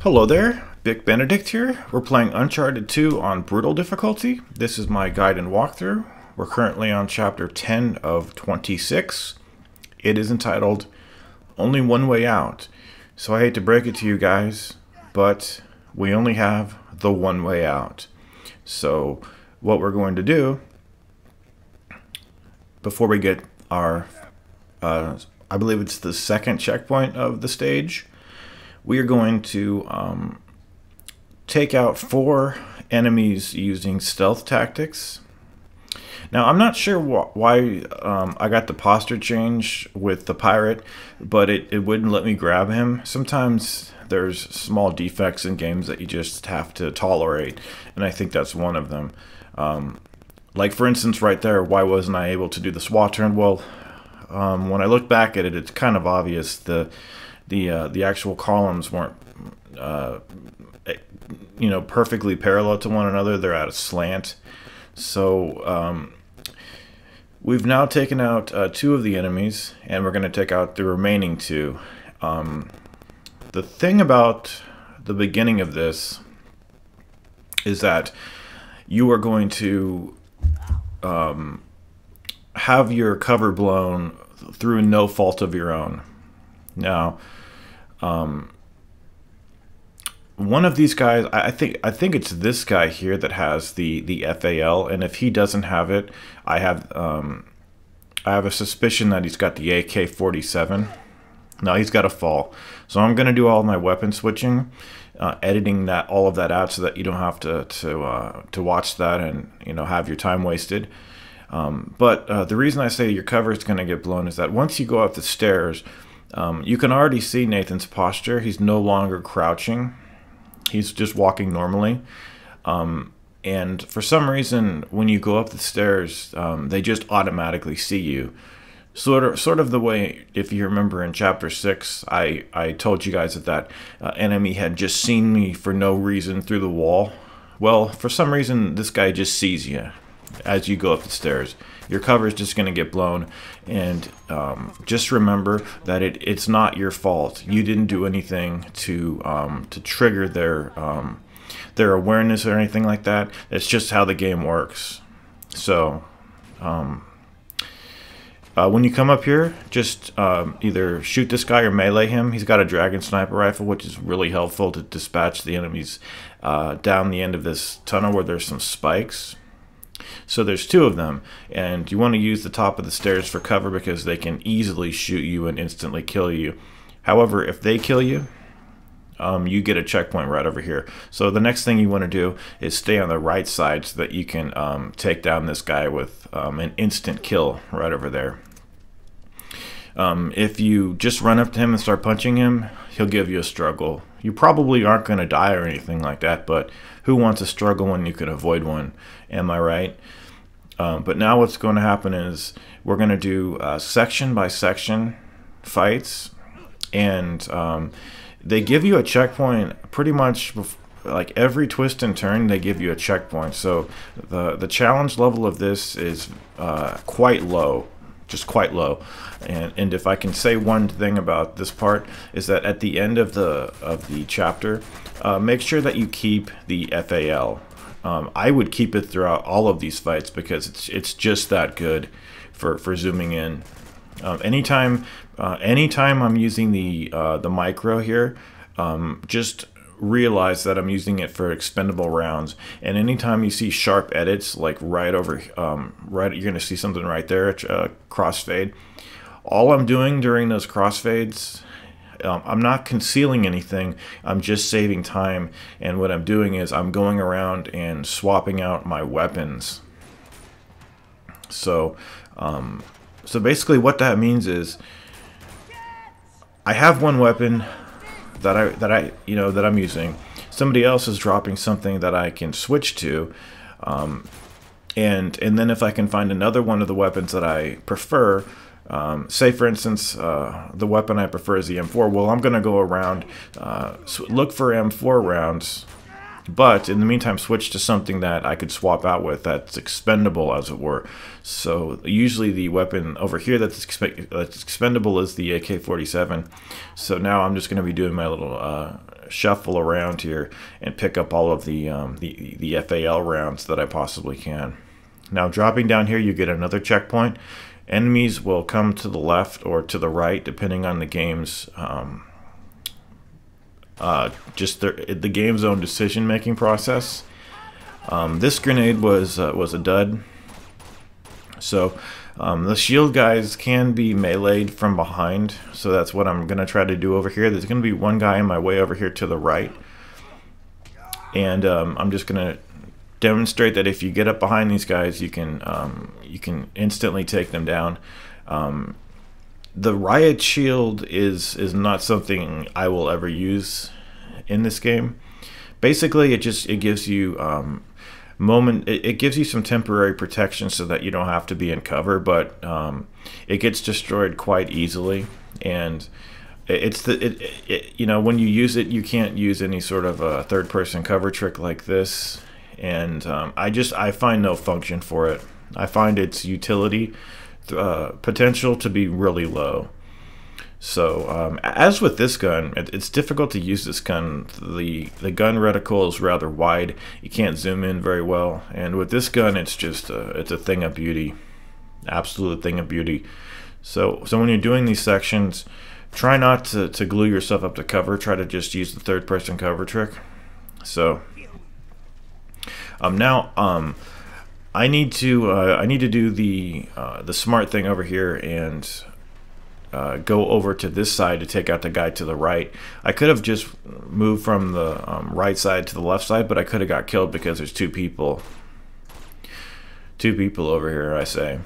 Hello there, Vic Benedict here. We're playing Uncharted 2 on brutal difficulty. This is my guide and walkthrough. We're currently on chapter 10 of 26. It is entitled Only One Way Out. So I hate to break it to you guys, but we only have the one way out. So what we're going to do before we get our, I believe it's the second checkpoint of the stage, we are going to take out 4 enemies using stealth tactics. Now, I'm not sure why I got the posture change with the pirate, but it wouldn't let me grab him. Sometimes there's small defects in games that you just have to tolerate, and I think that's one of them. Like, for instance, right there, why wasn't I able to do the SWAT turn? Well, when I look back at it, it's kind of obvious. The actual columns weren't perfectly parallel to one another. They're at a slant. So we've now taken out 2 of the enemies, and we're going to take out the remaining 2. The thing about the beginning of this is that you are going to have your cover blown through no fault of your own. Now, one of these guys, I think it's this guy here that has the FAL, and if he doesn't have it, I have a suspicion that he's got the AK-47. Now he's got a fall, so I'm gonna do all my weapon switching, editing all of that out so that you don't have to watch that and have your time wasted. But the reason I say your cover is gonna get blown is that once you go up the stairs, you can already see Nathan's posture. He's no longer crouching. He's just walking normally. And for some reason, when you go up the stairs, they just automatically see you. Sort of the way, if you remember in chapter 6, I told you guys that enemy had just seen me for no reason through the wall. Well, for some reason, this guy just sees you as you go up the stairs. Your cover is just going to get blown, and just remember that it's not your fault. You didn't do anything to trigger their awareness or anything like that. It's just how the game works. So when you come up here, just either shoot this guy or melee him. He's got a dragon sniper rifle, which is really helpful to dispatch the enemies down the end of this tunnel where there's some spikes. So there's 2 of them, and you want to use the top of the stairs for cover because they can easily shoot you and instantly kill you. However, if they kill you, you get a checkpoint right over here. So the next thing you want to do is stay on the right side so that you can take down this guy with an instant kill right over there. If you just run up to him and start punching him, he'll give you a struggle. You probably aren't going to die or anything like that, but who wants a struggle when you can avoid one? Am I right? But now what's going to happen is we're going to do section by section fights, and they give you a checkpoint pretty much like every twist and turn. They give you a checkpoint, so the challenge level of this is quite low. Just quite low. And if I can say one thing about this part is that at the end of the chapter, make sure that you keep the FAL. I would keep it throughout all of these fights because it's just that good for zooming in. Anytime I'm using the micro here, just realize that I'm using it for expendable rounds. And anytime you see sharp edits, like right over, you're gonna see something right there, crossfade. All I'm doing during those crossfades, I'm not concealing anything. I'm just saving time. And what I'm doing is I'm going around and swapping out my weapons. So, so basically what that means is I have one weapon that I'm using. Somebody else is dropping something that I can switch to, and then if I can find another one of the weapons that I prefer, say for instance the weapon I prefer is the M4. Well, I'm gonna go around look for M4 rounds, but in the meantime switch to something that I could swap out with that's expendable, as it were. So usually the weapon over here that's expendable is the AK-47. So now I'm just going to be doing my little shuffle around here and pick up all of the FAL rounds that I possibly can. Now dropping down here, you get another checkpoint. Enemies will come to the left or to the right, depending on the game's just the game's own decision-making process. This grenade was a dud. So the shield guys can be meleeed from behind, so that's what I'm gonna try to do over here. There's gonna be one guy in my way over here to the right, and I'm just gonna demonstrate that if you get up behind these guys, you can instantly take them down. The riot shield is not something I will ever use in this game. Basically, it gives you it gives you some temporary protection so that you don't have to be in cover, but it gets destroyed quite easily. And it's you know, when you use it, you can't use any sort of a third-person cover trick like this. And I find no function for it. I find its utility potential to be really low. So as with this gun, it's difficult to use this gun. The gun reticle is rather wide. You can't zoom in very well. And with this gun, it's just it's a thing of beauty, absolute thing of beauty. So when you're doing these sections, try not to glue yourself up to cover. Try to just use the third-person cover trick. So now I need to do the smart thing over here and go over to this side to take out the guy to the right. I could have just moved from the right side to the left side, but I could have got killed because there's two people over here, I say.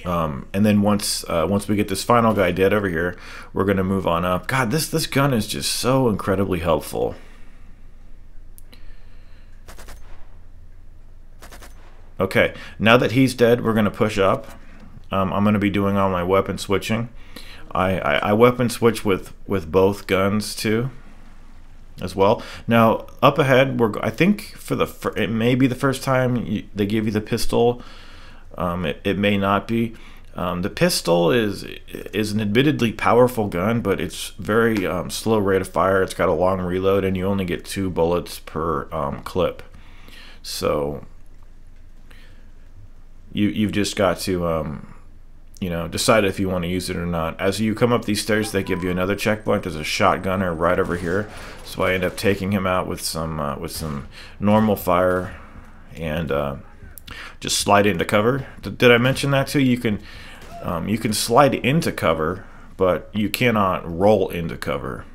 And then once we get this final guy dead over here, we're gonna move on up. God, this gun is just so incredibly helpful. Okay, now that he's dead, we're gonna push up. I'm gonna be doing all my weapon switching. I weapon switch with both guns too, as well. Now up ahead, I think it may be the first time they give you the pistol. It may not be. The pistol is an admittedly powerful gun, but it's very slow rate of fire. It's got a long reload, and you only get 2 bullets per clip. So you've just got to you know, decide if you want to use it or not. As you come up these stairs, they give you another checkpoint. There's a shotgunner right over here, so I end up taking him out with some normal fire and just slide into cover. Did I mention that too? You can slide into cover, but you cannot roll into cover.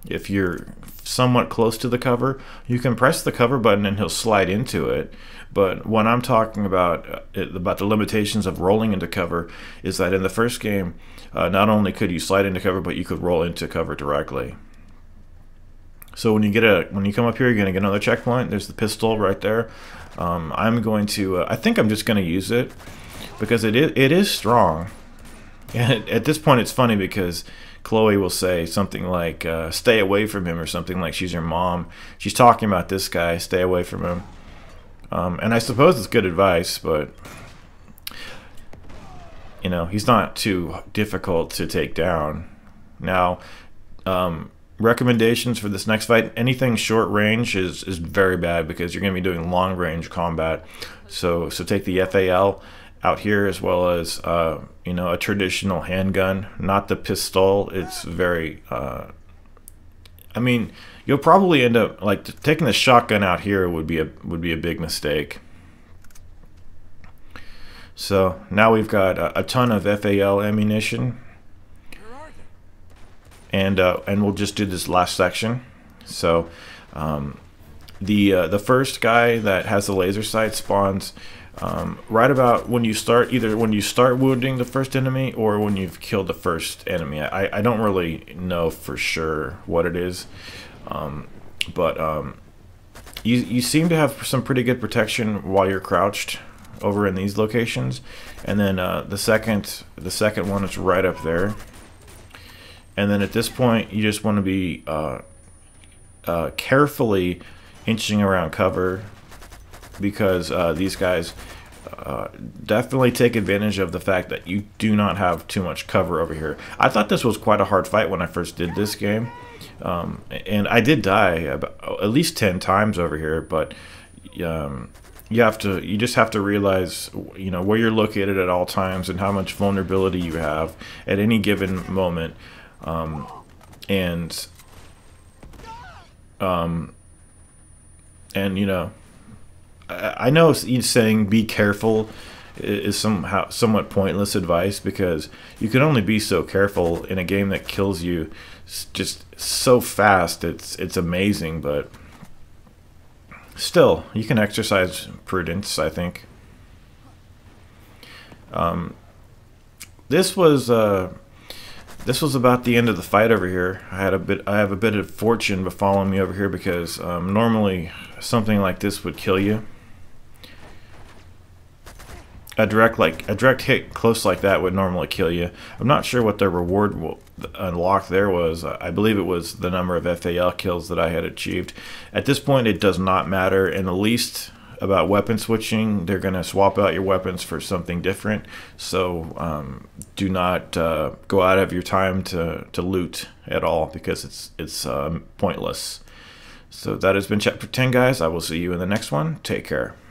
If you're somewhat close to the cover, you can press the cover button and he'll slide into it. But what I'm talking about the limitations of rolling into cover is that in the first game, not only could you slide into cover, but you could roll into cover directly. So when you come up here, you're gonna get another checkpoint. There's the pistol right there. I'm going to. I think I'm just gonna use it because it is strong. And at this point, it's funny because Chloe will say something like, "Stay away from him," or something like she's your mom. She's talking about this guy. Stay away from him. And I suppose it's good advice, but you know, he's not too difficult to take down. Now, recommendations for this next fight: anything short range is very bad because you're going to be doing long range combat. So take the FAL out here, as well as you know, a traditional handgun, not the pistol. It's very I mean, you'll probably end up like taking the shotgun out here would be a big mistake. So now we've got a ton of FAL ammunition, and we'll just do this last section. So the first guy that has the laser sight spawns right about when you start, either when you start wounding the first enemy or when you've killed the first enemy. I don't really know for sure what it is, but you seem to have some pretty good protection while you're crouched over in these locations. And then the second one is right up there. And then at this point, you just want to be carefully inching around cover, because these guys Definitely take advantage of the fact that you do not have too much cover over here. I thought this was quite a hard fight when I first did this game, and I did die about, at least 10 times over here. But you just have to realize, you know, where you're located at all times and how much vulnerability you have at any given moment, and you know, I know saying be careful is somewhat pointless advice, because you can only be so careful in a game that kills you just so fast. It's amazing, but still, you can exercise prudence, I think. This was about the end of the fight over here. I have a bit of fortune befalling me over here, because normally something like this would kill you. A direct hit close like that would normally kill you. I'm not sure what the reward unlocked there was. I believe it was the number of FAL kills that I had achieved. At this point, it does not matter, and at least about weapon switching, they're going to swap out your weapons for something different. So do not go out of your time to loot at all, because it's pointless. So that has been chapter 10, guys. I will see you in the next one. Take care.